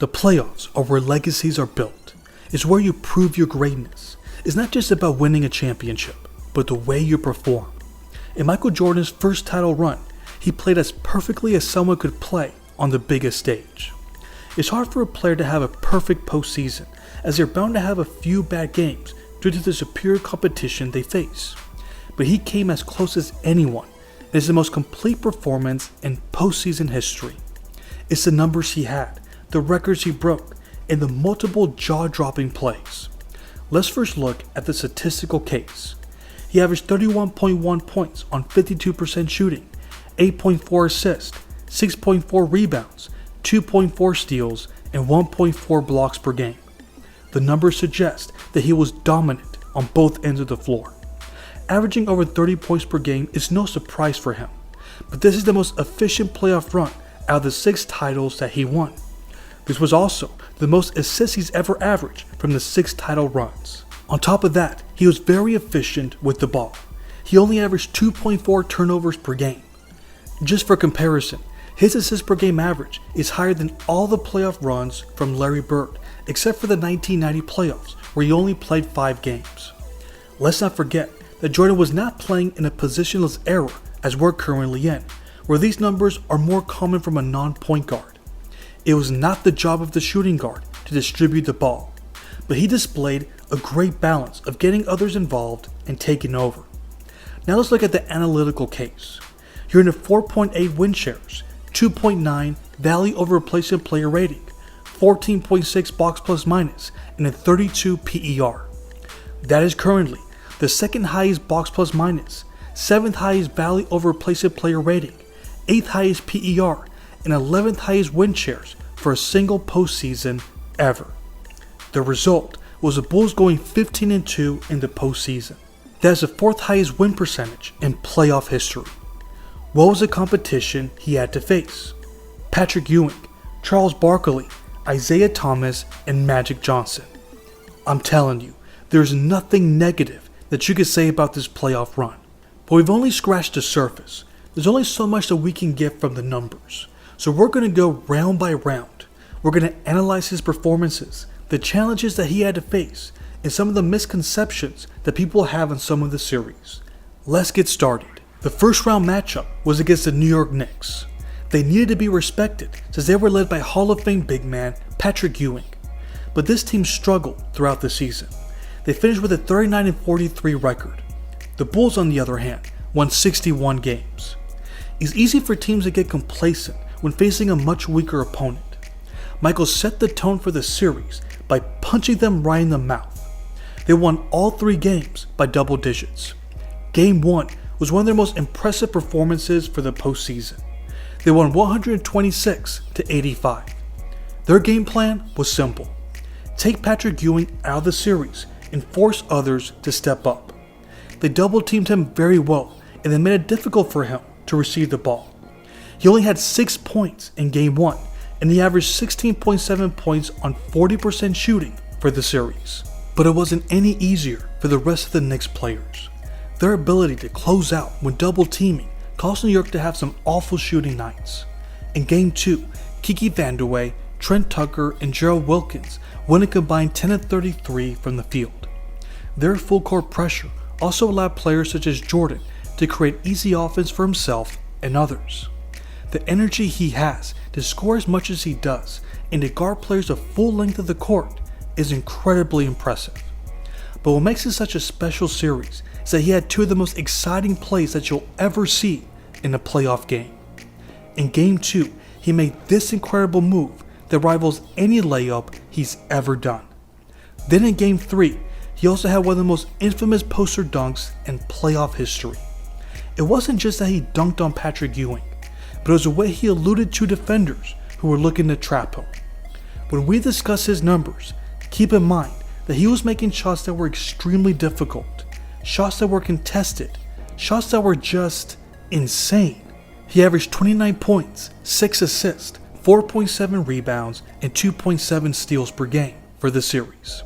The playoffs are where legacies are built. It's where you prove your greatness. It's not just about winning a championship, but the way you perform. In Michael Jordan's first title run, he played as perfectly as someone could play on the biggest stage. It's hard for a player to have a perfect postseason, as they're bound to have a few bad games due to the superior competition they face. But he came as close as anyone, and is the most complete performance in postseason history. It's the numbers he had, the records he broke, and the multiple jaw-dropping plays. Let's first look at the statistical case. He averaged 31.1 points on 52% shooting, 8.4 assists, 6.4 rebounds, 2.4 steals, and 1.4 blocks per game. The numbers suggest that he was dominant on both ends of the floor. Averaging over 30 points per game is no surprise for him, but this is the most efficient playoff run out of the 6 titles that he won. This was also the most assists he's ever averaged from the 6 title runs. On top of that, he was very efficient with the ball. He only averaged 2.4 turnovers per game. Just for comparison, his assists per game average is higher than all the playoff runs from Larry Bird, except for the 1990 playoffs, where he only played 5 games. Let's not forget that Jordan was not playing in a positionless era as we're currently in, where these numbers are more common from a non-point guard. It was not the job of the shooting guard to distribute the ball, but he displayed a great balance of getting others involved and taking over. Now let's look at the analytical case. Here in a 4.8 win shares, 2.9 value over replacement player rating, 14.6 box plus minus, and a 32 PER. That is currently the second highest box plus minus, 7th highest value over replacement player rating, 8th highest PER, and 11th highest win shares for a single postseason ever. The result was the Bulls going 15-2 in the postseason. That is the 4th highest win percentage in playoff history. What was the competition he had to face? Patrick Ewing, Charles Barkley, Isaiah Thomas, and Magic Johnson. I'm telling you, there's nothing negative that you could say about this playoff run. But we've only scratched the surface. There's only so much that we can get from the numbers. So we're going to go round by round. We're going to analyze his performances, the challenges that he had to face, and some of the misconceptions that people have on some of the series. Let's get started. The first round matchup was against the New York Knicks. They needed to be respected since they were led by Hall of Fame big man Patrick Ewing. But this team struggled throughout the season. They finished with a 39-43 record. The Bulls, on the other hand, won 61 games. It's easy for teams to get complacent when facing a much weaker opponent. Michael set the tone for the series by punching them right in the mouth. They won all 3 games by double digits. Game 1 was one of their most impressive performances for the postseason. They won 126-85. Their game plan was simple. Take Patrick Ewing out of the series and force others to step up. They double-teamed him very well and then made it difficult for him to receive the ball. He only had 6 points in Game 1, and he averaged 16.7 points on 40% shooting for the series. But it wasn't any easier for the rest of the Knicks players. Their ability to close out when double teaming caused New York to have some awful shooting nights. In Game 2, Kiki Vandeweghe, Trent Tucker, and Gerald Wilkins went a combined 10-33 from the field. Their full court pressure also allowed players such as Jordan to create easy offense for himself and others. The energy he has to score as much as he does and to guard players the full length of the court is incredibly impressive. But what makes it such a special series is that he had 2 of the most exciting plays that you'll ever see in a playoff game. In Game 2, he made this incredible move that rivals any layup he's ever done. Then in Game 3, he also had one of the most infamous poster dunks in playoff history. It wasn't just that he dunked on Patrick Ewing, but it was the way he eluded 2 defenders who were looking to trap him. When we discuss his numbers, keep in mind that he was making shots that were extremely difficult, shots that were contested, shots that were just insane. He averaged 29 points, 6 assists, 4.7 rebounds, and 2.7 steals per game for the series.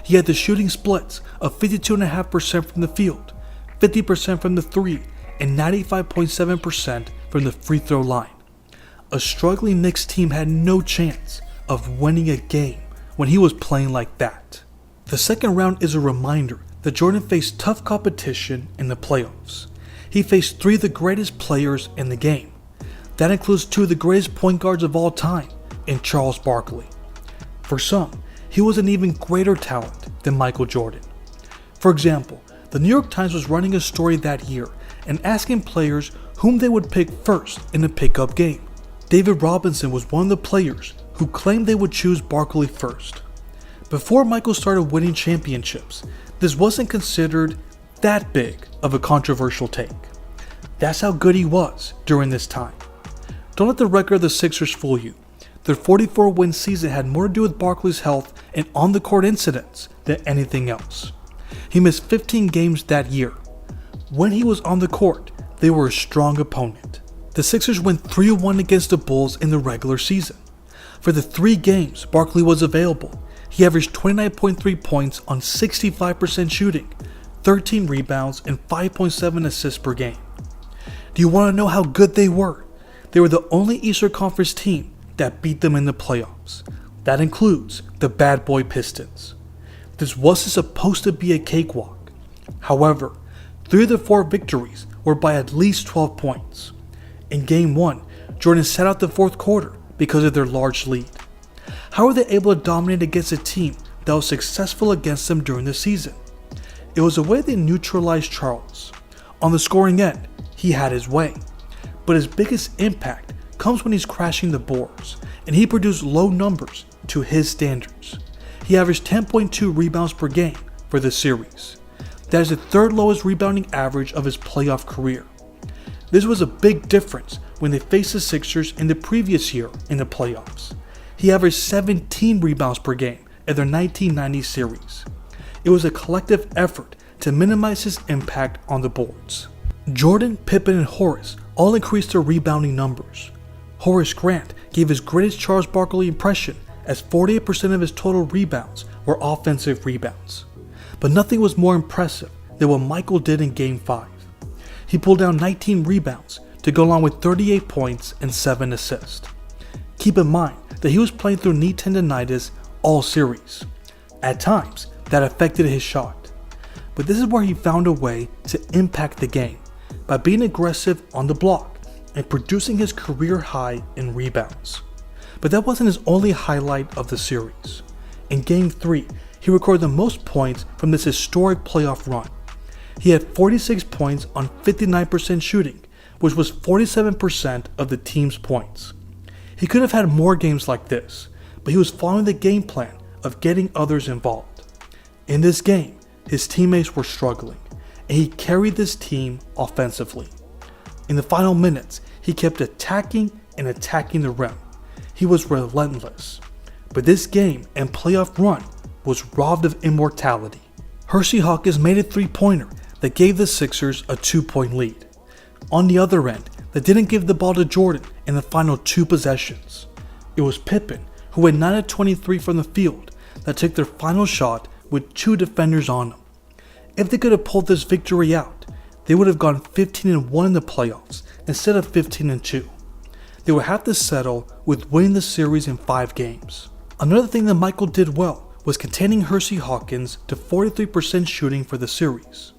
He had the shooting splits of 52.5% from the field, 50% from the 3, and 95.7% from the free throw line. A struggling Knicks team had no chance of winning a game when he was playing like that. The second round is a reminder that Jordan faced tough competition in the playoffs. He faced 3 of the greatest players in the game. That includes 2 of the greatest point guards of all time in Charles Barkley. For some, he was an even greater talent than Michael Jordan. For example, the New York Times was running a story that year and asking players whom they would pick first in a pickup game. David Robinson was one of the players who claimed they would choose Barkley first. Before Michael started winning championships, this wasn't considered that big of a controversial take. That's how good he was during this time. Don't let the record of the Sixers fool you. Their 44-win season had more to do with Barkley's health and on-the-court incidents than anything else. He missed 15 games that year. When he was on the court, they were a strong opponent. The Sixers went 3-1 against the Bulls in the regular season. For the 3 games Barkley was available, he averaged 29.3 points on 65% shooting, 13 rebounds, and 5.7 assists per game. Do you want to know how good they were? They were the only Eastern Conference team that beat them in the playoffs. That includes the bad boy Pistons. This wasn't supposed to be a cakewalk. However, 3 of the 4 victories were by at least 12 points. In Game 1, Jordan sat out the fourth quarter because of their large lead. How were they able to dominate against a team that was successful against them during the season? It was the way they neutralized Charles. On the scoring end, he had his way. But his biggest impact comes when he's crashing the boards, and he produced low numbers to his standards. He averaged 10.2 rebounds per game for the series. That is the 3rd lowest rebounding average of his playoff career. This was a big difference when they faced the Sixers in the previous year in the playoffs. He averaged 17 rebounds per game in their 1990 series. It was a collective effort to minimize his impact on the boards. Jordan, Pippen, and Horace all increased their rebounding numbers. Horace Grant gave his greatest Charles Barkley impression as 48% of his total rebounds were offensive rebounds. But nothing was more impressive than what Michael did in Game 5. He pulled down 19 rebounds to go along with 38 points and 7 assists. Keep in mind that he was playing through knee tendonitis all series. At times, that affected his shot. But this is where he found a way to impact the game by being aggressive on the block and producing his career high in rebounds. But that wasn't his only highlight of the series. In Game 3, he recorded the most points from this historic playoff run. He had 46 points on 59% shooting, which was 47% of the team's points. He could have had more games like this, but he was following the game plan of getting others involved. In this game, his teammates were struggling, and he carried this team offensively. In the final minutes, he kept attacking and attacking the rim. He was relentless. But this game and playoff run was robbed of immortality. Hersey Hawkins made a 3-pointer that gave the Sixers a 2-point lead. On the other end, that didn't give the ball to Jordan in the final 2 possessions. It was Pippen, who had 9 of 23 from the field, that took their final shot with 2 defenders on them. If they could have pulled this victory out, they would have gone 15-1 in the playoffs instead of 15-2. They would have to settle with winning the series in 5 games. Another thing that Michael did well was containing Hersey Hawkins to 43% shooting for the series.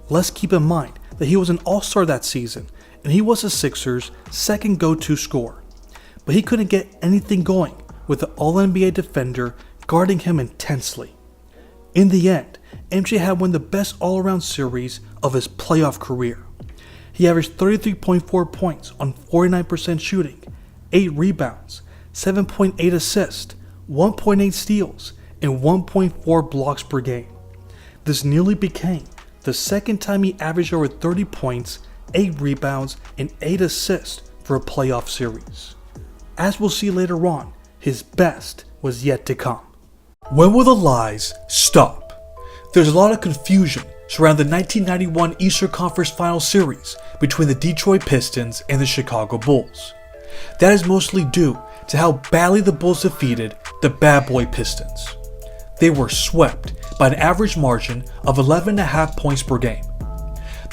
Let's keep in mind that he was an all-star that season, and he was the Sixers' second go-to scorer. But he couldn't get anything going with the All-NBA defender guarding him intensely. In the end, MJ had won the best all-around series of his playoff career. He averaged 33.4 points on 49% shooting, 8 rebounds, 7.8 assists, 1.8 steals, and 1.4 blocks per game. This nearly became the second time he averaged over 30 points, 8 rebounds, and 8 assists for a playoff series. As we'll see later on, his best was yet to come. When will the lies stop? There's a lot of confusion surrounding the 1991 Eastern Conference Final Series between the Detroit Pistons and the Chicago Bulls. That is mostly due to how badly the Bulls defeated the bad boy Pistons. They were swept by an average margin of 11.5 points per game.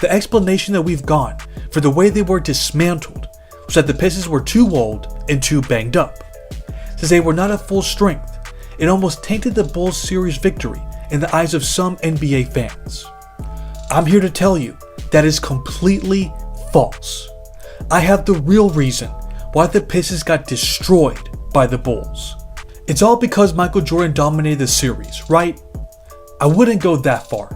The explanation that we've gone for the way they were dismantled was that the Pistons were too old and too banged up. since they were not at full strength. It almost tainted the Bulls' series victory in the eyes of some NBA fans. I'm here to tell you that is completely false. I have the real reason why the Pistons got destroyed by the Bulls. It's all because Michael Jordan dominated the series, right? I wouldn't go that far.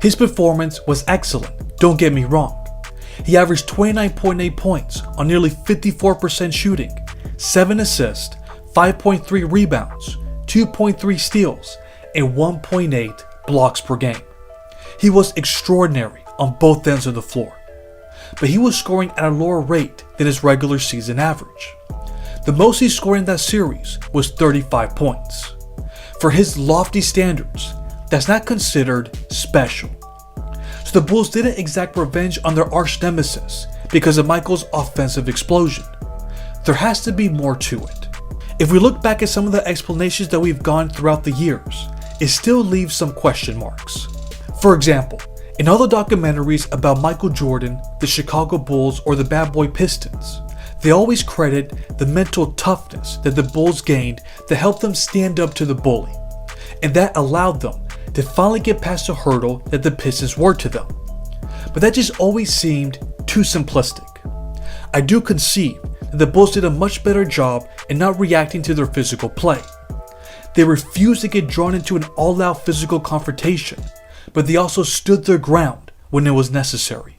His performance was excellent, don't get me wrong. He averaged 29.8 points on nearly 54% shooting, 7 assists, 5.3 rebounds, 2.3 steals, and 1.8 blocks per game. He was extraordinary on both ends of the floor, but he was scoring at a lower rate than his regular season average. The most he scored in that series was 35 points. For his lofty standards, that's not considered special. So the Bulls didn't exact revenge on their arch nemesis because of Michael's offensive explosion. There has to be more to it. If we look back at some of the explanations that we've gone throughout the years, it still leaves some question marks. For example, in all the documentaries about Michael Jordan, the Chicago Bulls, or the Bad Boy Pistons, they always credit the mental toughness that the Bulls gained that helped them stand up to the bully, and that allowed them to finally get past the hurdle that the Pistons were to them. But that just always seemed too simplistic. I do concede that the Bulls did a much better job in not reacting to their physical play. They refused to get drawn into an all-out physical confrontation, but they also stood their ground when it was necessary.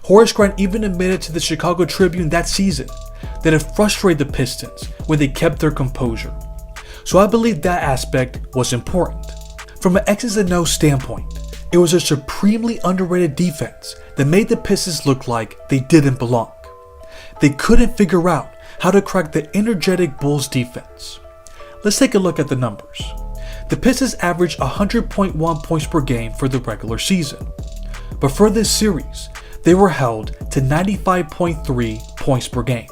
Horace Grant even admitted to the Chicago Tribune that season that it frustrated the Pistons when they kept their composure. So I believe that aspect was important. From an X's and O's standpoint, it was a supremely underrated defense that made the Pistons look like they didn't belong. They couldn't figure out how to crack the energetic Bulls defense. Let's take a look at the numbers. The Pistons averaged 100.1 points per game for the regular season, but for this series, they were held to 95.3 points per game.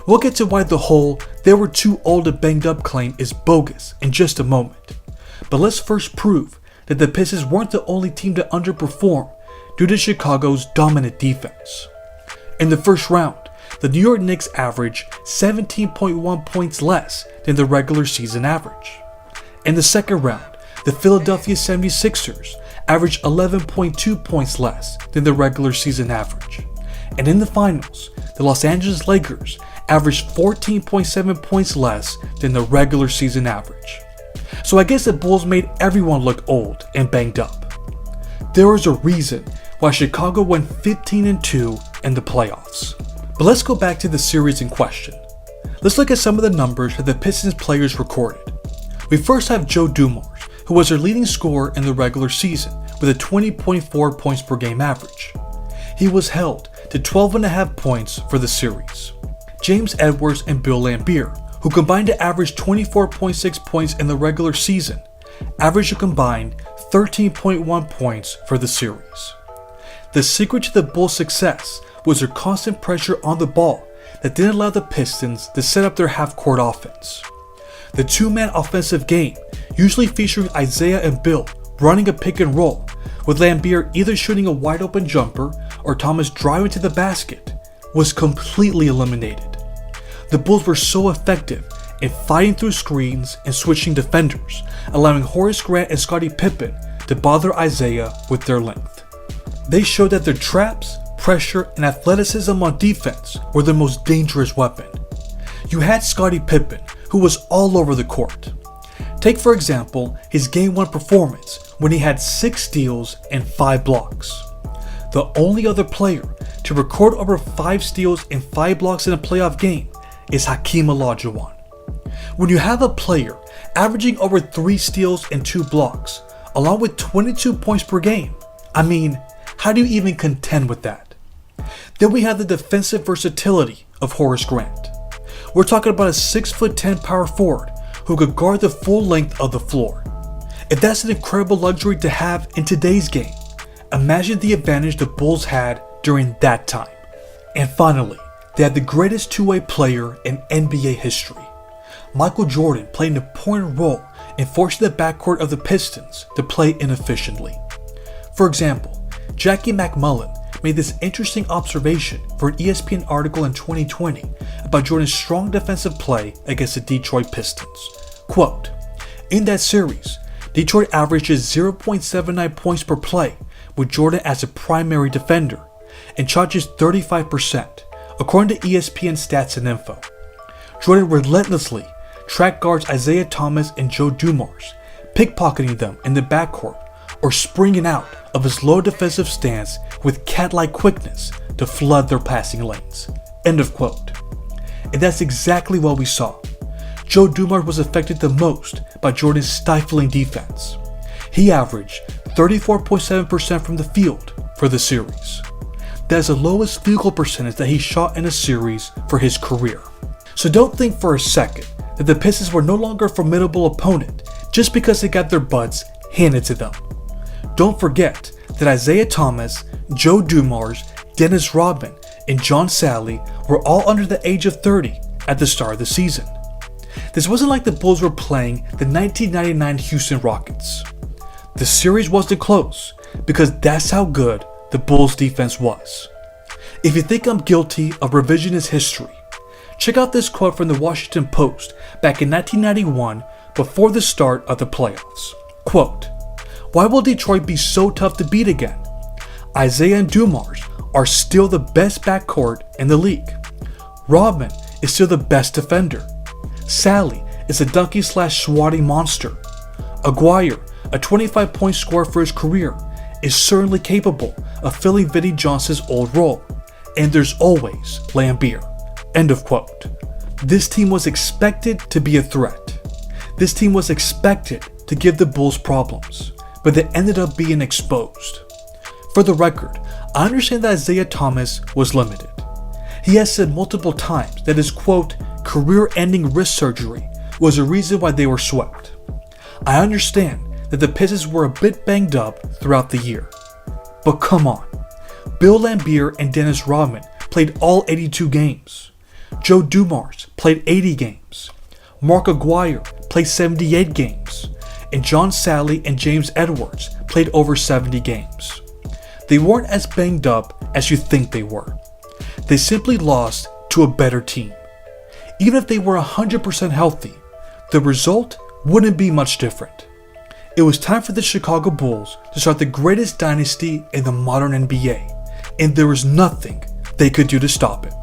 We'll get to why the whole "they were too old and banged up" claim is bogus in just a moment, but let's first prove that the Pistons weren't the only team to underperform due to Chicago's dominant defense. In the first round, the New York Knicks averaged 17.1 points less than the regular season average. In the second round, the Philadelphia 76ers averaged 11.2 points less than the regular season average. And in the finals, the Los Angeles Lakers averaged 14.7 points less than the regular season average. So I guess the Bulls made everyone look old and banged up. There was a reason why Chicago went 15-2 in the playoffs. But let's go back to the series in question. Let's look at some of the numbers that the Pistons players recorded. We first have Joe Dumars, who was their leading scorer in the regular season with a 20.4 points per game average. He was held to 12.5 points for the series. James Edwards and Bill Laimbeer, who combined to average 24.6 points in the regular season, averaged a combined 13.1 points for the series. The secret to the Bulls' success was their constant pressure on the ball that didn't allow the Pistons to set up their half-court offense. The two-man offensive game, usually featuring Isaiah and Bill running a pick and roll, with Laimbeer either shooting a wide-open jumper or Thomas driving to the basket, was completely eliminated. The Bulls were so effective in fighting through screens and switching defenders, allowing Horace Grant and Scottie Pippen to bother Isaiah with their length. They showed that their traps, pressure, and athleticism on defense were their most dangerous weapon. You had Scottie Pippen, who was all over the court. Take for example his Game 1 performance when he had 6 steals and 5 blocks. The only other player to record over 5 steals and 5 blocks in a playoff game is Hakeem Olajuwon. When you have a player averaging over 3 steals and 2 blocks, along with 22 points per game, how do you even contend with that? Then we have the defensive versatility of Horace Grant. We're talking about a 6'10" power forward who could guard the full length of the floor. If that's an incredible luxury to have in today's game, imagine the advantage the Bulls had during that time. And finally, they had the greatest two-way player in NBA history. Michael Jordan played an important role in forcing the backcourt of the Pistons to play inefficiently. For example, Jackie McMullen made this interesting observation for an ESPN article in 2020 about Jordan's strong defensive play against the Detroit Pistons. Quote, "In that series, Detroit averages 0.79 points per play with Jordan as a primary defender and charges 35%, according to ESPN Stats and Info. Jordan relentlessly tracked guards Isaiah Thomas and Joe Dumars, pickpocketing them in the backcourt or springing out of his low defensive stance with cat-like quickness to flood their passing lanes." End of quote. And that's exactly what we saw. Joe Dumars was affected the most by Jordan's stifling defense. He averaged 34.7% from the field for the series. That is the lowest field goal percentage that he shot in a series for his career. So don't think for a second that the Pistons were no longer a formidable opponent just because they got their butts handed to them. Don't forget that Isaiah Thomas, Joe Dumars, Dennis Rodman, and John Salley were all under the age of 30 at the start of the season. This wasn't like the Bulls were playing the 1999 Houston Rockets. The series wasn't close because that's how good the Bulls defense was. If you think I'm guilty of revisionist history, check out this quote from the Washington Post back in 1991 before the start of the playoffs. Quote, "Why will Detroit be so tough to beat again? Isaiah and Dumars are still the best backcourt in the league. Rodman is still the best defender. Salley is a dunking/swatting monster. Aguirre, a 25-point scorer for his career, is certainly capable of filling Vinnie Johnson's old role. And there's always Lambeer." End of quote. This team was expected to be a threat. This team was expected to give the Bulls problems, but they ended up being exposed. For the record, I understand that Isaiah Thomas was limited. He has said multiple times that his quote, career-ending wrist surgery was a reason why they were swept. I understand that the Pistons were a bit banged up throughout the year. But come on, Bill Lambier and Dennis Rodman played all 82 games. Joe Dumars played 80 games. Mark Aguirre played 78 games. And John Salley and James Edwards played over 70 games. They weren't as banged up as you think they were. They simply lost to a better team. Even if they were 100% healthy, the result wouldn't be much different. It was time for the Chicago Bulls to start the greatest dynasty in the modern NBA, and there was nothing they could do to stop it.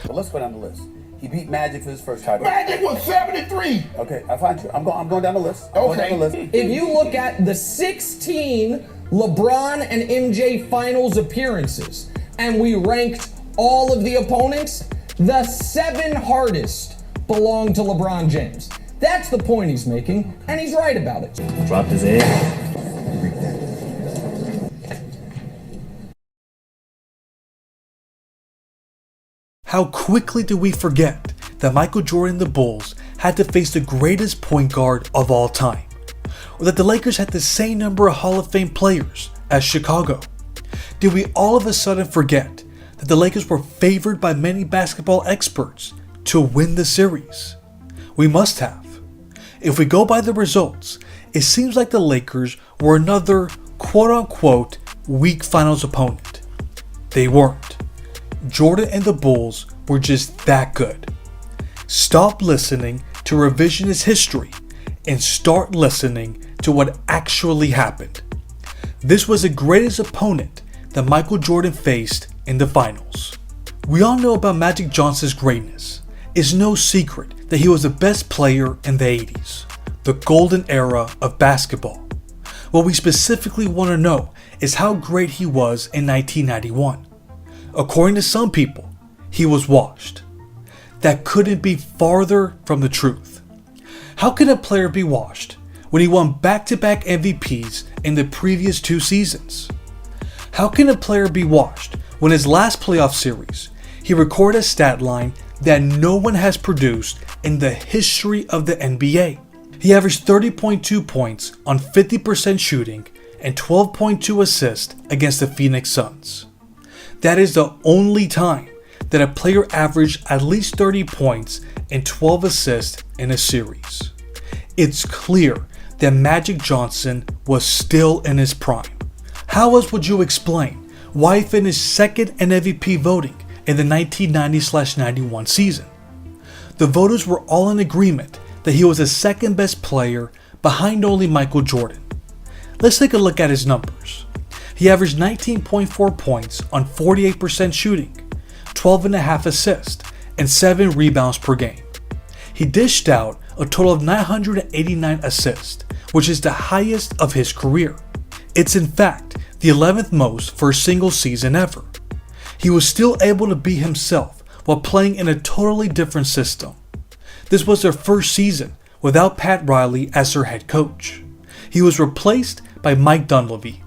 Well, let's go down the list. He beat Magic for his first title. Magic was 73. Okay, I find you. I'm going down the list. If you look at the 16 LeBron and MJ finals appearances, and we ranked all of the opponents, the 7 hardest belong to LeBron James. That's the point he's making, and he's right about it. Dropped his head. How quickly did we forget that Michael Jordan and the Bulls had to face the greatest point guard of all time? Or that the Lakers had the same number of Hall of Fame players as Chicago? Did we all of a sudden forget that the Lakers were favored by many basketball experts to win the series? We must have. If we go by the results, it seems like the Lakers were another quote-unquote weak finals opponent. They weren't. Jordan and the Bulls were just that good. Stop listening to revisionist history and start listening to what actually happened. This was the greatest opponent that Michael Jordan faced in the finals. We all know about Magic Johnson's greatness. It's no secret that he was the best player in the 80s, the golden era of basketball. What we specifically want to know is how great he was in 1991. According to some people, he was washed. That couldn't be farther from the truth. How can a player be washed when he won back-to-back MVPs in the previous 2 seasons? How can a player be washed when his last playoff series, he recorded a stat line that no one has produced in the history of the NBA? He averaged 30.2 points on 50% shooting and 12.2 assists against the Phoenix Suns. That is the only time that a player averaged at least 30 points and 12 assists in a series. It's clear that Magic Johnson was still in his prime. How else would you explain why he finished second in MVP voting in the 1990-91 season. The voters were all in agreement that he was the second best player behind only Michael Jordan. Let's take a look at his numbers. He averaged 19.4 points on 48% shooting, 12.5 assists, and 7 rebounds per game. He dished out a total of 989 assists, which is the highest of his career. It's in fact the 11th most for a single season ever. He was still able to be himself while playing in a totally different system. This was their first season without Pat Riley as their head coach. He was replaced by Mike Dunleavy.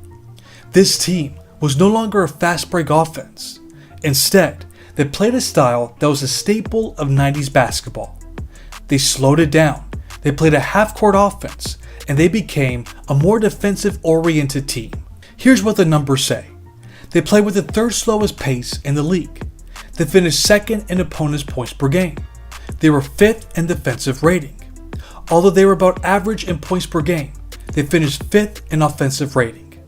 This team was no longer a fast break offense. Instead, they played a style that was a staple of 90s basketball. They slowed it down, they played a half-court offense, and they became a more defensive-oriented team. Here's what the numbers say. They played with the third slowest pace in the league. They finished second in opponents' points per game. They were fifth in defensive rating. Although they were about average in points per game, they finished fifth in offensive rating.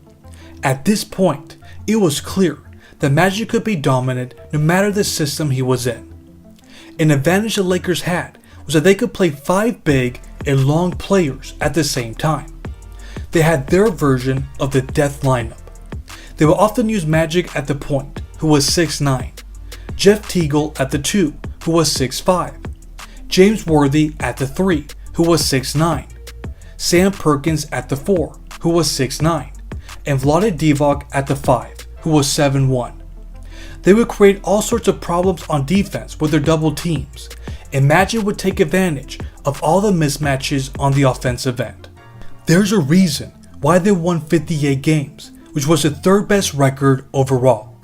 At this point, it was clear that Magic could be dominant no matter the system he was in. An advantage the Lakers had was that they could play 5 big and long players at the same time. They had their version of the death lineup. They would often use Magic at the point, who was 6'9", Jeff Teagle at the 2, who was 6'5", James Worthy at the 3, who was 6'9", Sam Perkins at the 4, who was 6'9", and Vlade Divac at the 5, who was 7'1". They would create all sorts of problems on defense with their double teams, and Magic would take advantage of all the mismatches on the offensive end. There's a reason why they won 58 games, which was the third best record overall.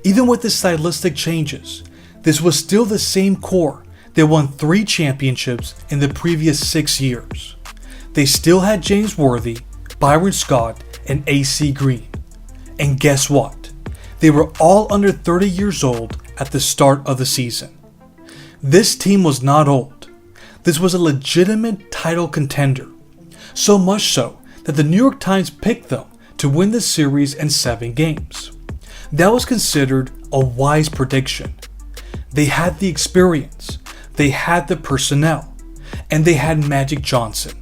Even with the stylistic changes, this was still the same core that won 3 championships in the previous 6 years. They still had James Worthy, Byron Scott, and AC Green. And guess what? They were all under 30 years old at the start of the season. This team was not old. This was a legitimate title contender. So much so that the New York Times picked them to win the series in 7 games. That was considered a wise prediction. They had the experience, they had the personnel, and they had Magic Johnson.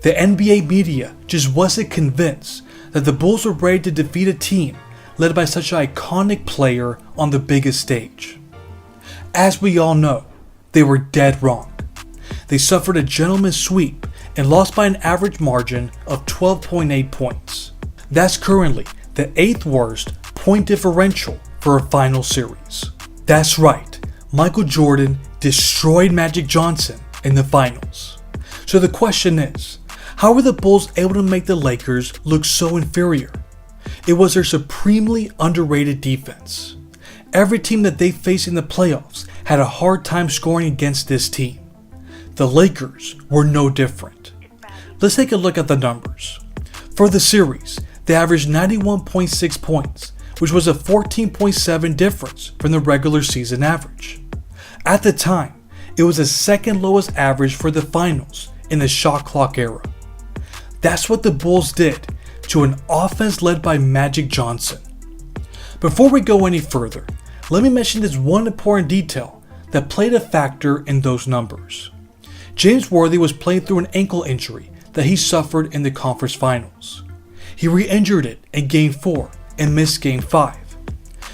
The NBA media just wasn't convinced that the Bulls were ready to defeat a team led by such an iconic player on the biggest stage. As we all know, they were dead wrong. They suffered a gentleman's sweep and lost by an average margin of 12.8 points. That's currently the 8th worst point differential for a final series. That's right, Michael Jordan destroyed Magic Johnson in the finals. So the question is, how were the Bulls able to make the Lakers look so inferior? It was their supremely underrated defense. Every team that they faced in the playoffs had a hard time scoring against this team. The Lakers were no different. Let's take a look at the numbers. For the series, they averaged 91.6 points, which was a 14.7 difference from the regular season average. At the time, it was the second lowest average for the finals in the shot clock era. That's what the Bulls did to an offense led by Magic Johnson. Before we go any further, let me mention this one important detail that played a factor in those numbers. James Worthy was playing through an ankle injury that he suffered in the conference finals. He re-injured it in Game 4 and missed Game 5.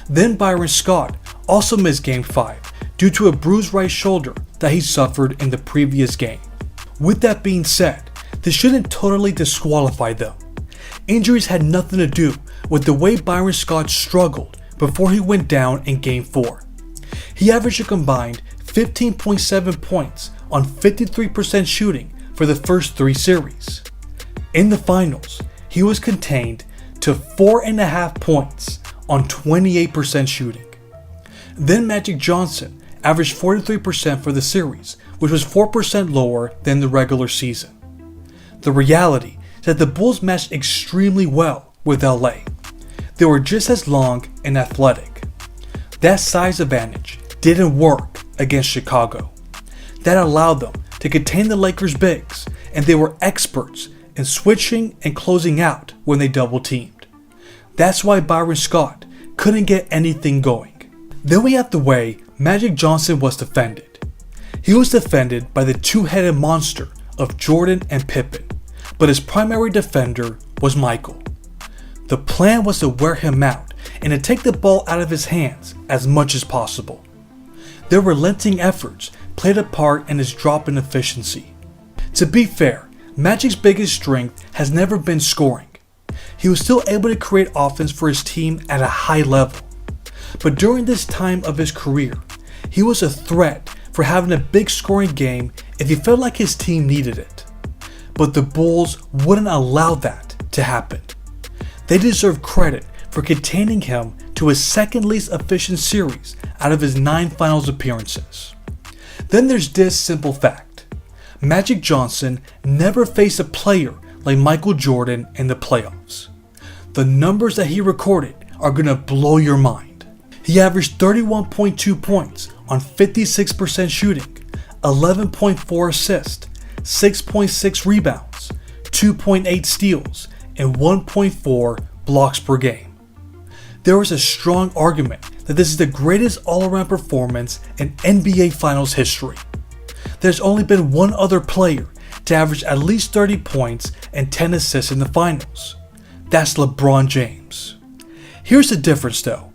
Then Byron Scott also missed Game 5 due to a bruised right shoulder that he suffered in the previous game. With that being said, this shouldn't totally disqualify them. Injuries had nothing to do with the way Byron Scott struggled before he went down in Game 4. He averaged a combined 15.7 points on 53% shooting for the first 3 series. In the finals, he was contained to 4.5 points on 28% shooting. Then Magic Johnson averaged 43% for the series, which was 4% lower than the regular season. The reality is that the Bulls matched extremely well with LA. They were just as long and athletic. That size advantage didn't work against Chicago. That allowed them to contain the Lakers' bigs, and they were experts in switching and closing out when they double teamed. That's why Byron Scott couldn't get anything going. Then we have the way Magic Johnson was defended. He was defended by the two-headed monster of Jordan and Pippen, but his primary defender was Michael. The plan was to wear him out and to take the ball out of his hands as much as possible. Their relenting efforts played a part in his drop in efficiency. To be fair, Magic's biggest strength has never been scoring. He was still able to create offense for his team at a high level. But during this time of his career, he was a threat for having a big scoring game if he felt like his team needed it. But the Bulls wouldn't allow that to happen. They deserve credit for containing him to his second least efficient series out of his 9 finals appearances. Then there's this simple fact. Magic Johnson never faced a player like Michael Jordan in the playoffs. The numbers that he recorded are gonna blow your mind. He averaged 31.2 points on 56% shooting, 11.4 assists, 6.6 rebounds, 2.8 steals, and 1.4 blocks per game. There is a strong argument that this is the greatest all-around performance in NBA Finals history. There's only been one other player to average at least 30 points and 10 assists in the finals. That's LeBron James. Here's the difference though.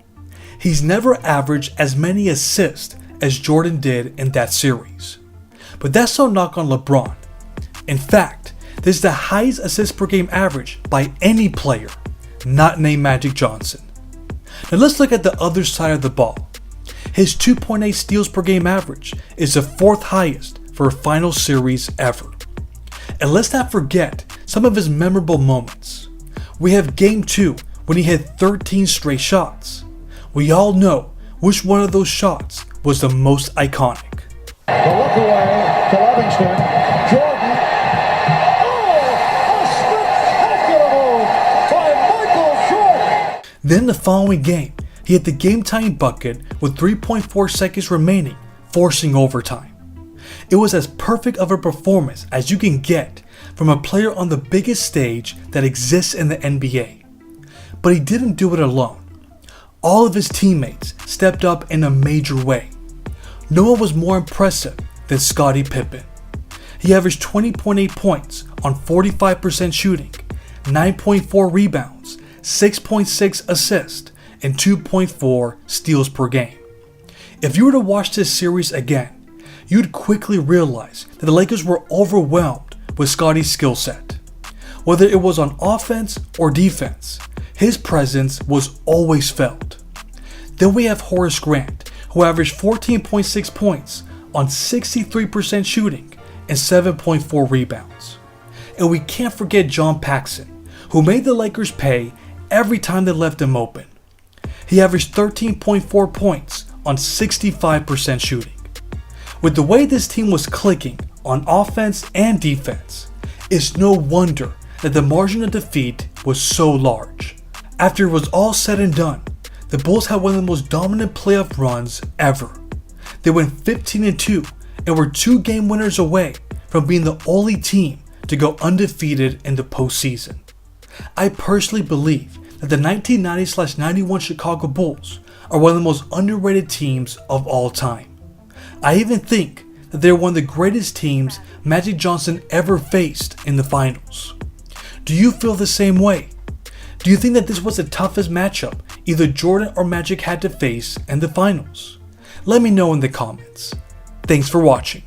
He's never averaged as many assists as Jordan did in that series. But that's no knock on LeBron. In fact, this is the highest assist per game average by any player, not named Magic Johnson. Now let's look at the other side of the ball. His 2.8 steals per game average is the 4th highest for a final series ever. And let's not forget some of his memorable moments. We have Game 2 when he hit 13 straight shots. We all know which one of those shots was the most iconic. The look away to Livingston. Jordan. Oh, a spectacular move by Michael Jordan. Then the following game, he hit the game-tying bucket with 3.4 seconds remaining, forcing overtime. It was as perfect of a performance as you can get from a player on the biggest stage that exists in the NBA. But he didn't do it alone. All of his teammates stepped up in a major way. No one was more impressive than Scottie Pippen. He averaged 20.8 points on 45% shooting, 9.4 rebounds, 6.6 assists, and 2.4 steals per game. If you were to watch this series again, you'd quickly realize that the Lakers were overwhelmed with Scottie's skill set. Whether it was on offense or defense, his presence was always felt. Then we have Horace Grant, who averaged 14.6 points on 63% shooting and 7.4 rebounds. And we can't forget John Paxson, who made the Lakers pay every time they left him open. He averaged 13.4 points on 65% shooting. With the way this team was clicking on offense and defense, it's no wonder that the margin of defeat was so large. After it was all said and done, the Bulls had one of the most dominant playoff runs ever. They went 15-2 and were 2 game winners away from being the only team to go undefeated in the postseason. I personally believe that the 1990-91 Chicago Bulls are one of the most underrated teams of all time. I even think that they're one of the greatest teams Magic Johnson ever faced in the finals. Do you feel the same way? Do you think that this was the toughest matchup either Jordan or Magic had to face in the finals? Let me know in the comments. Thanks for watching.